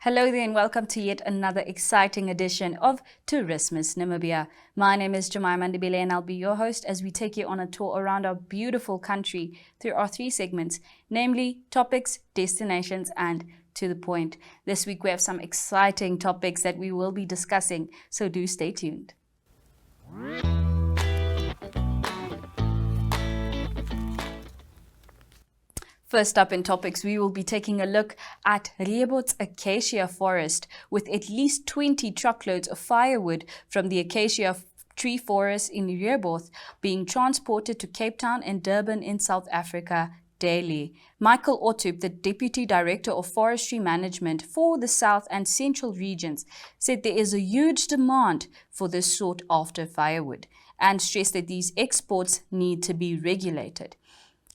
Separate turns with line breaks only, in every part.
Hello there and welcome to yet another exciting edition of Tourismus Namibia. My name is Jemima Ndebele and I'll be your host as we take you on a tour around our beautiful country through our three segments, namely topics, destinations and to the point. This week we have some exciting topics that we will be discussing, so do stay tuned. First up in topics, we will be taking a look at Riebert's acacia forest with at least 20 truckloads of firewood from the acacia tree forest in Rieberth being transported to Cape Town and Durban in South Africa daily. Michael Oneuptwo, the Deputy Director of Forestry Management for the South and Central regions, said there is a huge demand for this sought-after firewood and stressed that these exports need to be regulated.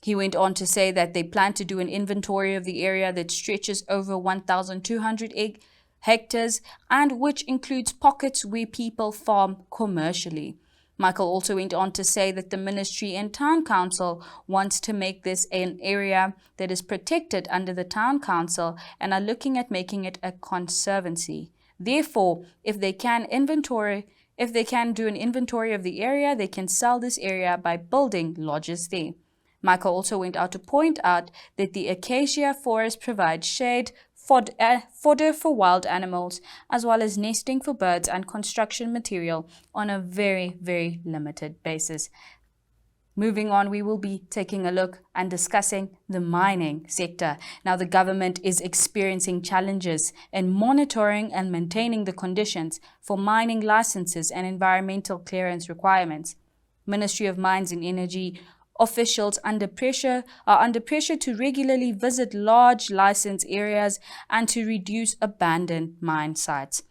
He went on to say that they plan to do an inventory of the area that stretches over 1,200 hectares and which includes pockets where people farm commercially. Michael also went on to say that the Ministry and Town Council wants to make this an area that is protected under the Town Council and are looking at making it a conservancy. Therefore, if they can do an inventory of the area, they can sell this area by building lodges there. Michael also went out to point out that the acacia forest provides shade, fodder for wild animals, as well as nesting for birds and construction material on a very, very limited basis. Moving on, we will be taking a look and discussing the mining sector. Now, the government is experiencing challenges in monitoring and maintaining the conditions for mining licenses and environmental clearance requirements. Ministry of Mines and Energy officials are under pressure to regularly visit large license areas and to reduce abandoned mine sites.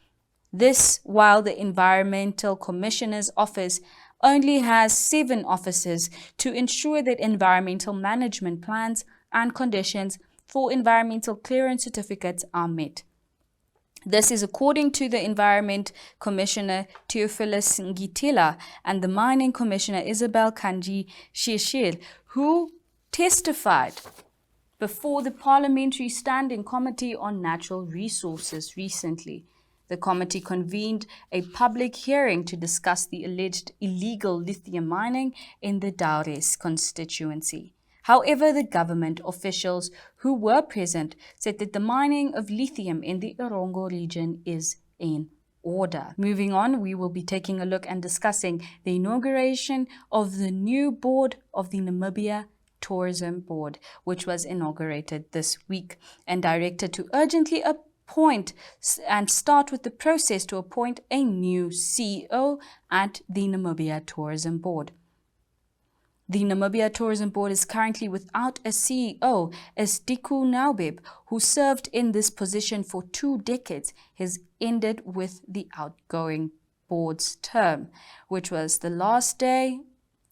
This while the Environmental Commissioner's Office only has 7 officers to ensure that environmental management plans and conditions for environmental clearance certificates are met. This is according to the Environment Commissioner Theophilus Ngitila and the Mining Commissioner Isabel Kanji Shishil, who testified before the Parliamentary Standing Committee on Natural Resources recently. The committee convened a public hearing to discuss the alleged illegal lithium mining in the Daures constituency. However, the government officials who were present said that the mining of lithium in the Erongo region is in order. Moving on, we will be taking a look and discussing the inauguration of the new board of the Namibia Tourism Board, which was inaugurated this week and directed to urgently appoint and start with the process to appoint a new CEO at the Namibia Tourism Board. The Namibia Tourism Board is currently without a CEO, as Diku Naubeb, who served in this position for 2 decades, has ended with the outgoing board's term, whose last day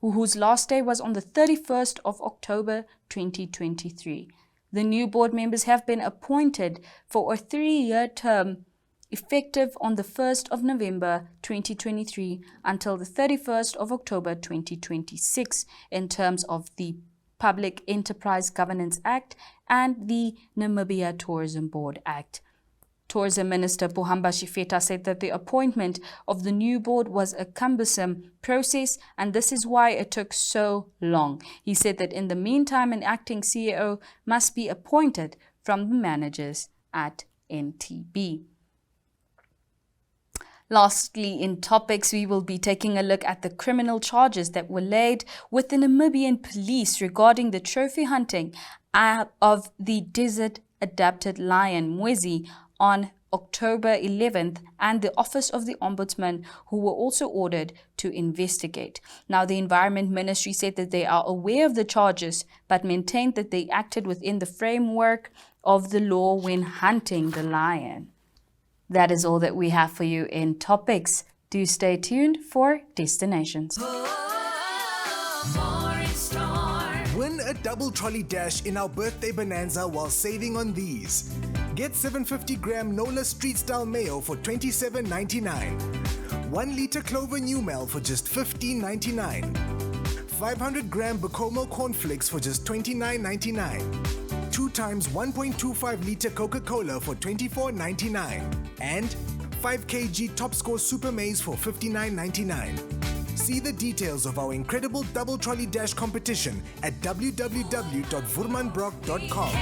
was on the 31st of October 2023. The new board members have been appointed for a 3-year term effective on the 1st of November 2023 until the 31st of October 2026 in terms of the Public Enterprise Governance Act and the Namibia Tourism Board Act. Tourism Minister Pohamba Shifeta said that the appointment of the new board was a cumbersome process and this is why it took so long. He said that in the meantime, an acting CEO must be appointed from the managers at NTB. Lastly, in topics, we will be taking a look at the criminal charges that were laid with the Namibian police regarding the trophy hunting of the desert-adapted lion Mwezi on October 11th and the Office of the Ombudsman, who were also ordered to investigate. Now, the Environment Ministry said that they are aware of the charges but maintained that they acted within the framework of the law when hunting the lion. That is all that we have for you in topics. Do stay tuned for destinations.
Win a double trolley dash in our birthday bonanza while saving on these. Get 750-gram Nola Street-style mayo for $27.99. 1 liter Clover New Mel for just $15.99. 500-gram Bacomo cornflakes for just $29.99. 2 times 1.25 liter Coca-Cola for $24.99 and 5 kg Top Score Super Maize for $59.99. See the details of our incredible double trolley dash competition at www.vurmanbrock.com.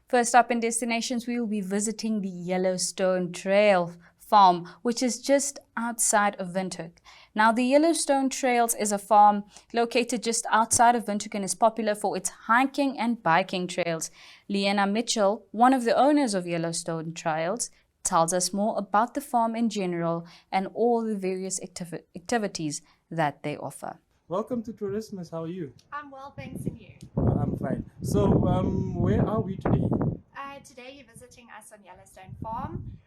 First up in destinations, we will be visiting the Yellowstone Trail farm, which is just outside of Windhoek. Now, the Yellowstone Trails is a farm located just outside of Windhoek and is popular for its hiking and biking trails. Leanna Mitchell, one of the owners of Yellowstone Trails, tells us more about the farm in general and all the various activities that they offer.
Welcome to Tourismus. How are you?
I'm well, thanks, and you?
I'm fine. So, where are we today?
Today you're visiting us on Yellowstone Farm.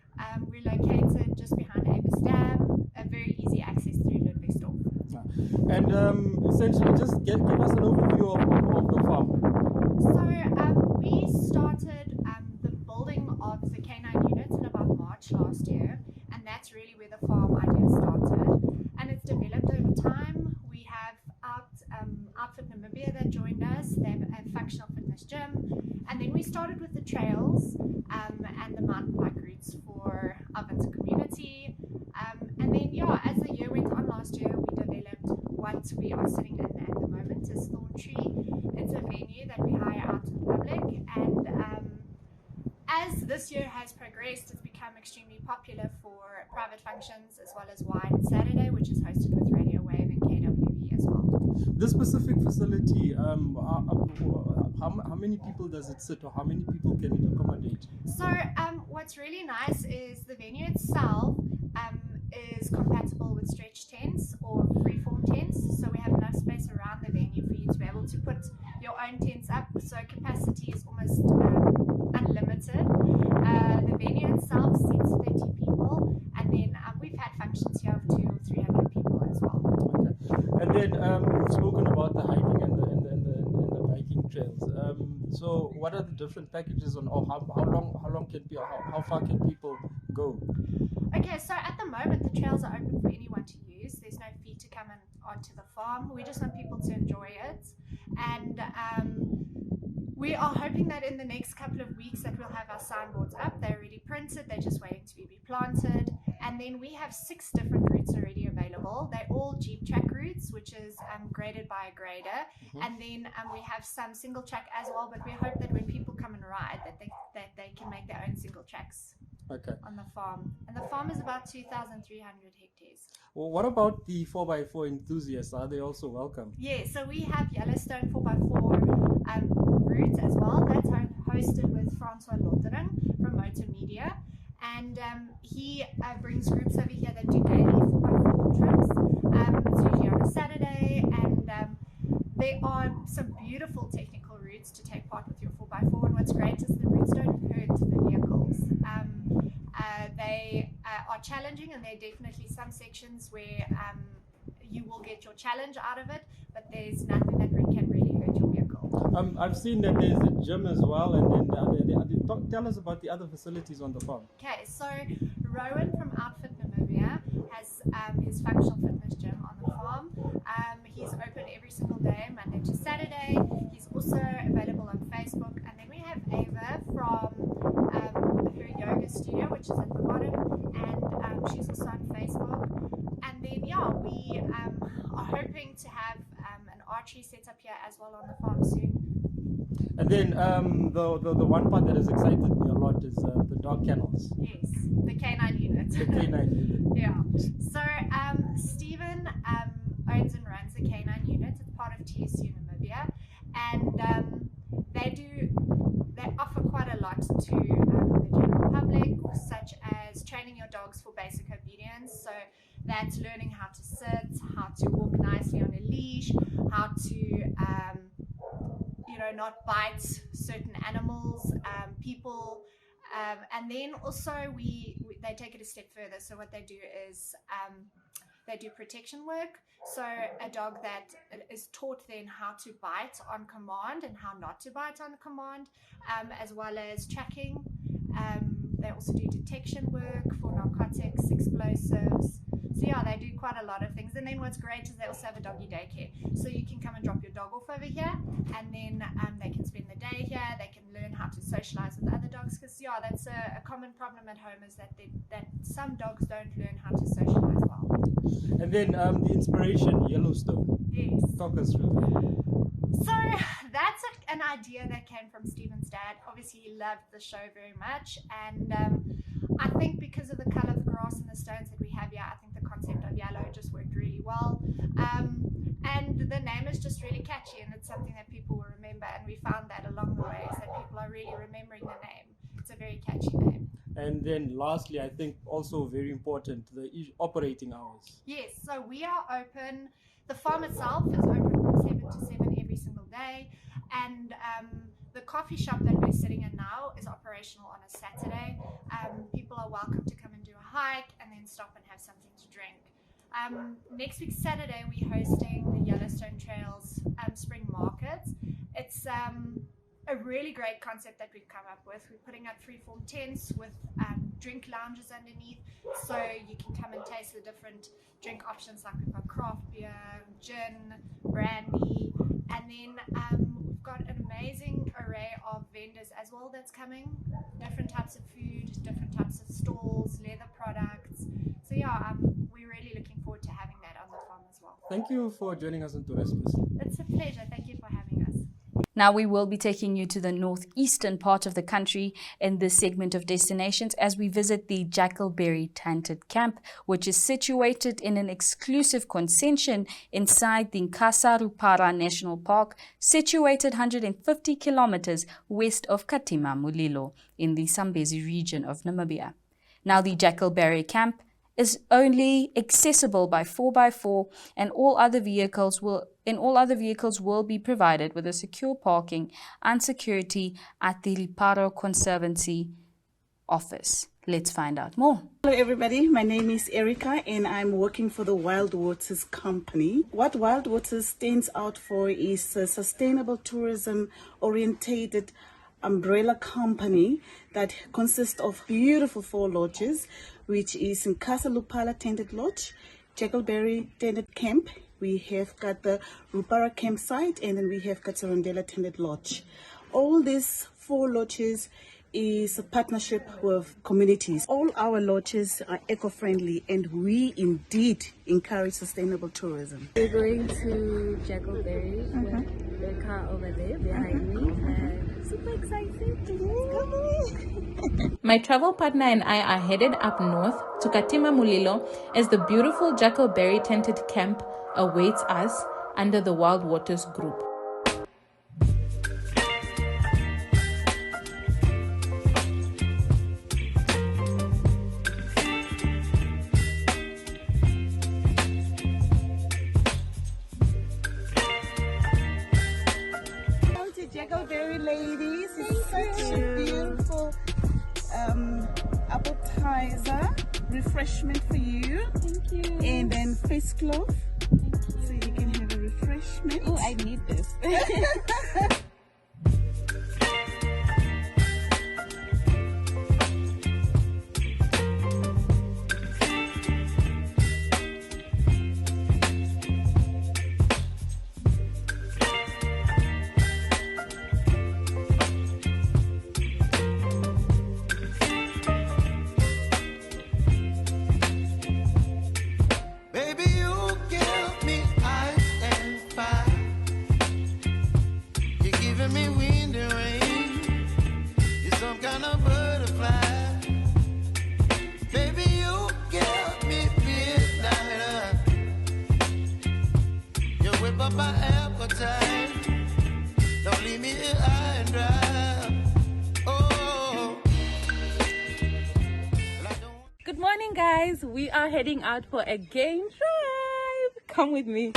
We're located just behind Avis Dam, a very easy access through Ludwigsdorf.
And essentially, just give us an overview of the farm.
So, we started the building of the canine units in about March last year, and that's really where the farm idea started. And it's developed over time. We have Outfit Namibia that joined us. They have a functional fitness gym, and then we started with the trails and the mountain bike routes for our winter community. And then, as the year went on last year, we developed what we are sitting in at the moment is Thorn Tree. It's a venue that we hire out to the public, and as this year has progressed, it's become extremely popular for private functions as well as Wine Saturday, which is hosted with Radio Wave and KWV as well.
This specific facility, how many people does it sit, or how many people can it accommodate?
So what's really nice is the venue itself is compatible with stretch tents or freeform tents. So we have enough space around the venue for you to be able to put your own tents up. So capacity is almost unlimited. The venue itself seats 30 people, and then we've had functions here of 200 or 300 people as well.
Okay. And then we've spoken about the hiking and the biking trails. So what are the different packages on, or how far can people go?
Okay, so at the moment the trails are open for anyone to use. There's no fee to come onto the farm. We just want people to enjoy it, and we are hoping that in the next couple of weeks that we'll have our signboards up. They're already printed, they're just waiting to be planted. And then we have 6 different routes already available. They're all Jeep track routes, which is graded by a grader. Mm-hmm. And then we have some single track as well, but we hope that when people come and ride that they can make their own single tracks.
Okay.
On the farm. And the farm is about 2,300 hectares.
Well, what about the 4x4 enthusiasts? Are they also welcome?
Yeah, so we have Yellowstone 4x4 route as well. That's hosted with Francois Lottering from Motor Media. And he brings groups over here that do daily 4x4 trips. It's usually on a Saturday, and there are some beautiful technical routes to take part with your 4x4. And what's great is the routes don't hurt the vehicles. They are challenging, and there are definitely some sections where you will get your challenge out of it, but there's nothing that can really hurt your vehicle.
I've seen that there's a gym as well, and then tell us about the other facilities on the farm.
Okay, so Rowan from Outfit Namibia has his functional fitness gym on the farm. He's open every single day, Monday to Saturday. He's also available on Facebook. And then we have Ava from her yoga studio, which is at the bottom, and she's also on Facebook. And then, we are hoping to have an archery set up here as well on the farm soon.
And then the one part that has excited me a lot is the dog kennels.
Yes, the canine unit.
The canine unit.
Yeah. So Stephen owns and runs the canine unit. It's part of TSU Namibia, and they offer quite a lot to the general public, such as training your dogs for basic obedience. So that's learning how to sit, how to walk nicely on a leash, how to not bite certain animals, people, and then also they take it a step further. So what they do is they do protection work. So a dog that is taught then how to bite on command and how not to bite on command, as well as tracking. They also do detection work for narcotics, explosives. So yeah, they do quite a lot of things. And then what's great is they also have a doggy daycare. So you can come and drop your dog off over here, and then they can spend the day here. They can learn how to socialize with other dogs, because yeah, that's a common problem at home, is that some dogs don't learn how to socialize well.
And then the inspiration, Yellowstone.
Yes.
Talk us through that.
So that's an idea that came from Stephen's dad. Obviously, he loved the show very much, and I think because of the color of the grass and the stones that we have here, I think the concept of yellow just worked really well. And the name is just really catchy, and it's something that people will remember. And we found that along the way, is that people are really remembering the name. It's a very catchy name.
And then lastly, I think also very important, the operating hours.
Yes, so we are open. The farm itself is open from 7 to 7 every single day, and the coffee shop that we're sitting in now is operational on a Saturday. People are welcome to come and do a hike and then stop and have something to drink. Next week Saturday, we're hosting the Yellowstone Trails Spring Market. It's a really great concept that we've come up with. We're putting up freeform tents with drink lounges underneath, so you can come and taste the different drink options, like we've got craft beer, gin, brandy, and then we've got an amazing array of vendors as well that's coming. Different types of food, different types of stalls, leather products. So yeah, we're really looking forward to having that on the farm as well.
Thank you for joining us on Tourismus.
It's a pleasure. Thank you for having us.
Now we will be taking you to the northeastern part of the country in this segment of destinations as we visit the Jackalberry Tented Camp, which is situated in an exclusive concession inside the Nkasa-Rupara National Park, situated 150 kilometers west of Katima Mulilo in the Zambezi region of Namibia. Now the Jackalberry Camp is only accessible by 4x4, and all other vehicles will be provided with a secure parking and security at the Liparo Conservancy office. Let's find out more.
Hello everybody, my name is Erica and I'm working for the Wild Waters Company. What Wild Waters stands out for is a sustainable tourism orientated umbrella company that consists of beautiful 4 lodges, which is in Nkasa-Rupara Tented Lodge, Jackalberry Tented Camp, we have got the Rupara campsite, and then we have got Sarandela Tented Lodge. All these 4 lodges is a partnership with communities. All our lodges are eco-friendly, and we indeed encourage sustainable tourism.
We're going to Jackalberry with the car over there behind me, and super excited.
My travel partner and I are headed up north to Katima Mulilo as the beautiful Jackalberry Tented Camp awaits us under the Wild Waters Group.
Jackalberry ladies, it's such a beautiful appetizer, refreshment for you.
Thank you.
And then face cloth, so you can have a refreshment.
Oh, I need this.
Good morning, guys. We are heading out for a game drive. Come with me.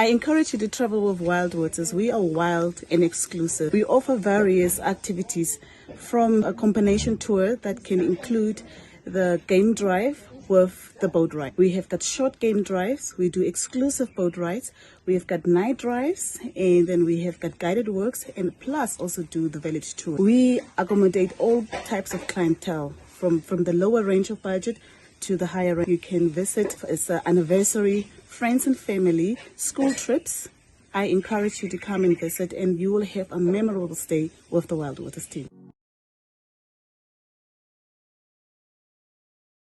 I encourage you to travel with Wild Waters. We are wild and exclusive. We offer various activities from a combination tour that can include the game drive with the boat ride. We have got short game drives. We do exclusive boat rides. We have got night drives, and then we have got guided walks, and plus also do the village tour. We accommodate all types of clientele from the lower range of budget to the higher range. You can visit as an anniversary, friends and family, school trips. I encourage you to come and visit, and you will have a memorable stay with the Wild Waters team.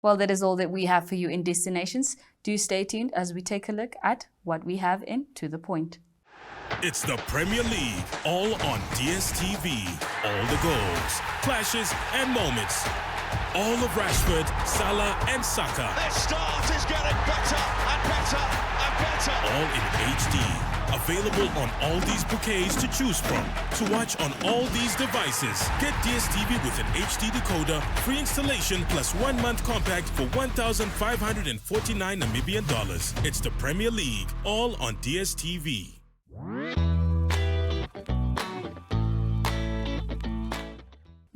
Well, that is all that we have for you in destinations. Do stay tuned as we take a look at what we have in To The Point.
It's the Premier League, all on DSTV. All the goals, clashes, and moments. All of Rashford, Salah, and Saka.
Their start is getting better and better and better.
All in HD. Available on all these bouquets to choose from. To watch on all these devices. Get DSTV with an HD decoder, free installation, plus 1 month compact for 1,549 Namibian dollars. It's the Premier League, all on DSTV.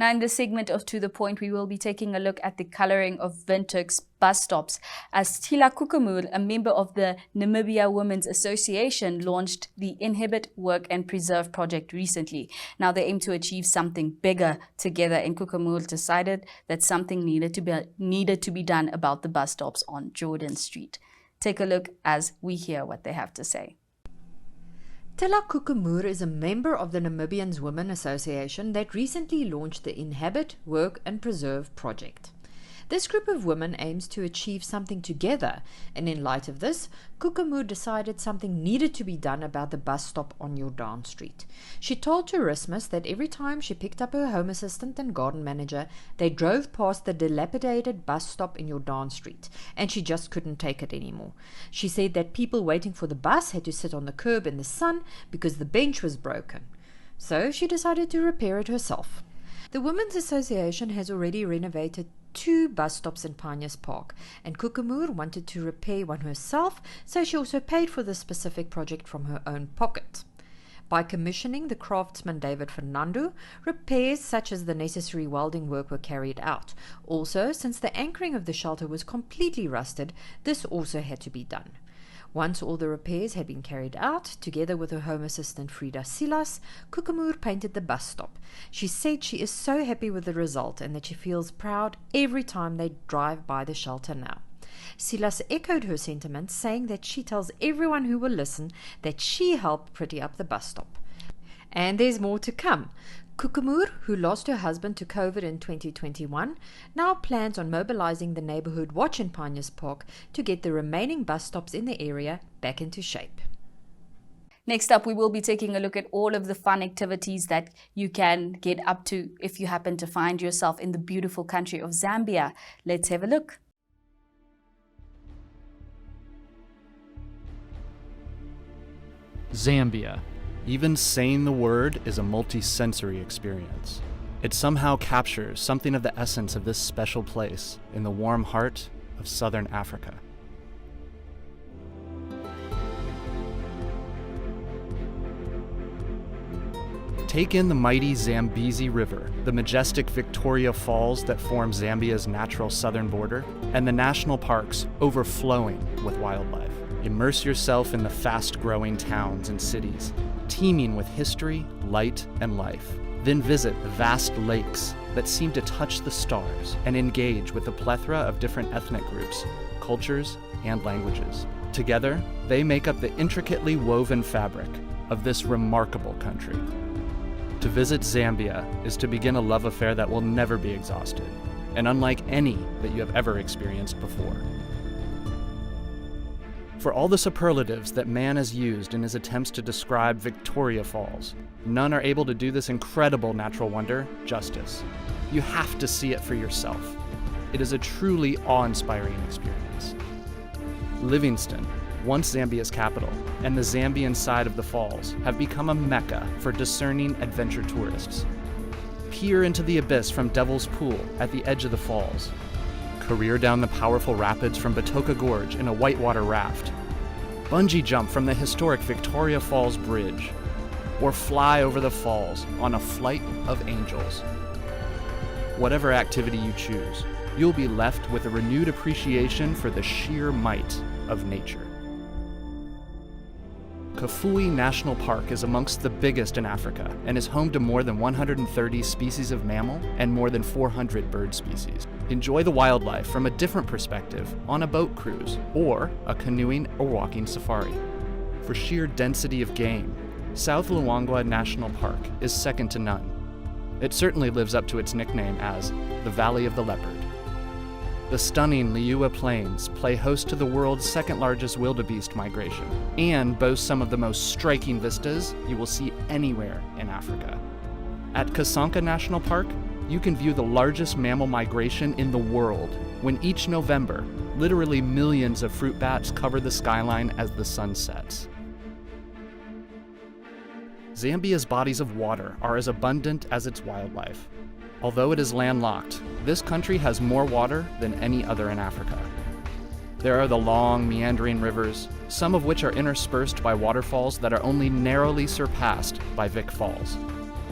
Now, in this segment of To The Point, we will be taking a look at the colouring of Windhoek's bus stops, as Tila Kukumur, a member of the Namibia Women's Association, launched the Inhabit, Work and Preserve project recently. Now, they aim to achieve something bigger together, and Kukumur decided that something needed to be done about the bus stops on Jordan Street. Take a look as we hear what they have to say.
Tila Kukumur is a member of the Namibian Women's Association that recently launched the Inhabit, Work and Preserve project. This group of women aims to achieve something together, and in light of this, Kukumur decided something needed to be done about the bus stop on Jordan Street. She told Tourismus that every time she picked up her home assistant and garden manager, they drove past the dilapidated bus stop in Jordan Street, and she just couldn't take it anymore. She said that people waiting for the bus had to sit on the curb in the sun because the bench was broken. So she decided to repair it herself. The Women's Association has already renovated 2 bus stops in Pioneers Park, and Kukumur wanted to repair one herself, so she also paid for this specific project from her own pocket. By commissioning the craftsman David Fernando, repairs such as the necessary welding work were carried out. Also, since the anchoring of the shelter was completely rusted, this also had to be done. Once all the repairs had been carried out, together with her home assistant Frida Silas, Kukumur painted the bus stop. She said she is so happy with the result and that she feels proud every time they drive by the shelter now. Silas echoed her sentiments, saying that she tells everyone who will listen that she helped pretty up the bus stop. And there's more to come. Kukumur, who lost her husband to COVID in 2021, now plans on mobilizing the neighborhood watch in Pioneers Park to get the remaining bus stops in the area back into shape.
Next up, we will be taking a look at all of the fun activities that you can get up to if you happen to find yourself in the beautiful country of Zambia. Let's have a look.
Zambia. Even saying the word is a multi-sensory experience. It somehow captures something of the essence of this special place in the warm heart of southern Africa. Take in the mighty Zambezi River, the majestic Victoria Falls that form Zambia's natural southern border, and the national parks overflowing with wildlife. Immerse yourself in the fast-growing towns and cities, teeming with history, light, and life. Then visit the vast lakes that seem to touch the stars and engage with a plethora of different ethnic groups, cultures, and languages. Together, they make up the intricately woven fabric of this remarkable country. To visit Zambia is to begin a love affair that will never be exhausted, and unlike any that you have ever experienced before. For all the superlatives that man has used in his attempts to describe Victoria Falls, none are able to do this incredible natural wonder justice. You have to see it for yourself. It is a truly awe-inspiring experience. Livingstone, once Zambia's capital, and the Zambian side of the falls have become a mecca for discerning adventure tourists. Peer into the abyss from Devil's Pool at the edge of the falls. Career down the powerful rapids from Batoka Gorge in a whitewater raft. bungee jump from the historic Victoria Falls Bridge, or fly over the falls on a flight of angels. Whatever activity you choose, you'll be left with a renewed appreciation for the sheer might of nature. Kafue National Park is amongst the biggest in Africa and is home to more than 130 species of mammal and more than 400 bird species. Enjoy the wildlife from a different perspective on a boat cruise or a canoeing or walking safari. For sheer density of game, South Luangwa National Park is second to none. It certainly lives up to its nickname as the Valley of the Leopard. The stunning Liuwa Plains play host to the world's second largest wildebeest migration and boast some of the most striking vistas you will see anywhere in Africa. At Kasanka National Park, you can view the largest mammal migration in the world when each November, literally millions of fruit bats cover the skyline as the sun sets. Zambia's bodies of water are as abundant as its wildlife. Although it is landlocked, this country has more water than any other in Africa. There are the long, meandering rivers, some of which are interspersed by waterfalls that are only narrowly surpassed by Vic Falls.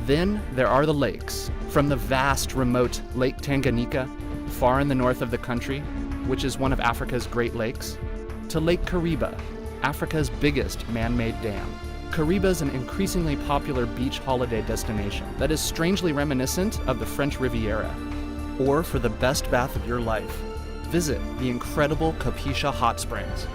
Then there are the lakes, from the vast, remote Lake Tanganyika, far in the north of the country, which is one of Africa's Great Lakes, to Lake Kariba, Africa's biggest man-made dam. Kariba is an increasingly popular beach holiday destination that is strangely reminiscent of the French Riviera. Or for the best bath of your life, visit the incredible Kapisha Hot Springs.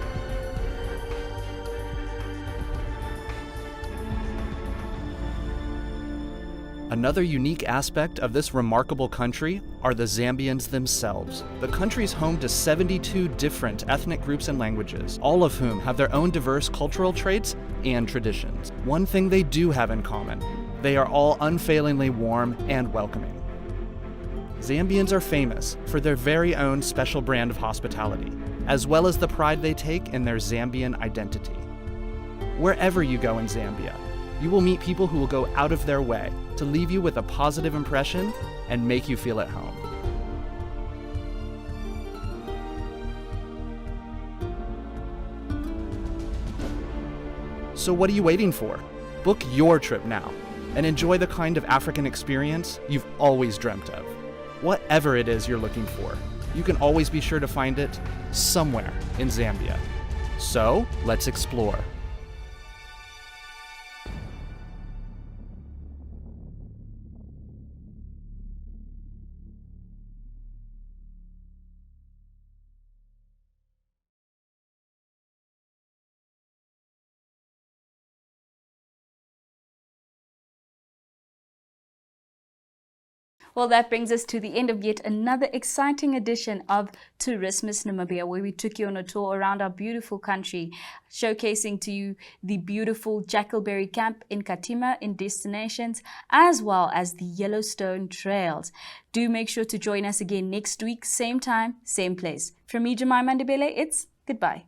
Another unique aspect of this remarkable country are the Zambians themselves. The country is home to 72 different ethnic groups and languages, all of whom have their own diverse cultural traits and traditions. One thing they do have in common: they are all unfailingly warm and welcoming. Zambians are famous for their very own special brand of hospitality, as well as the pride they take in their Zambian identity. Wherever you go in Zambia, you will meet people who will go out of their way to leave you with a positive impression and make you feel at home. So what are you waiting for? Book your trip now and enjoy the kind of African experience you've always dreamt of. Whatever it is you're looking for, you can always be sure to find it somewhere in Zambia. So let's explore.
Well, that brings us to the end of yet another exciting edition of Tourismus Namibia, where we took you on a tour around our beautiful country, showcasing to you the beautiful Jackalberry Camp in Katima in destinations, as well as the Yellowstone Trails. Do make sure to join us again next week, same time, same place. From me, Jemima Ndebele, it's goodbye.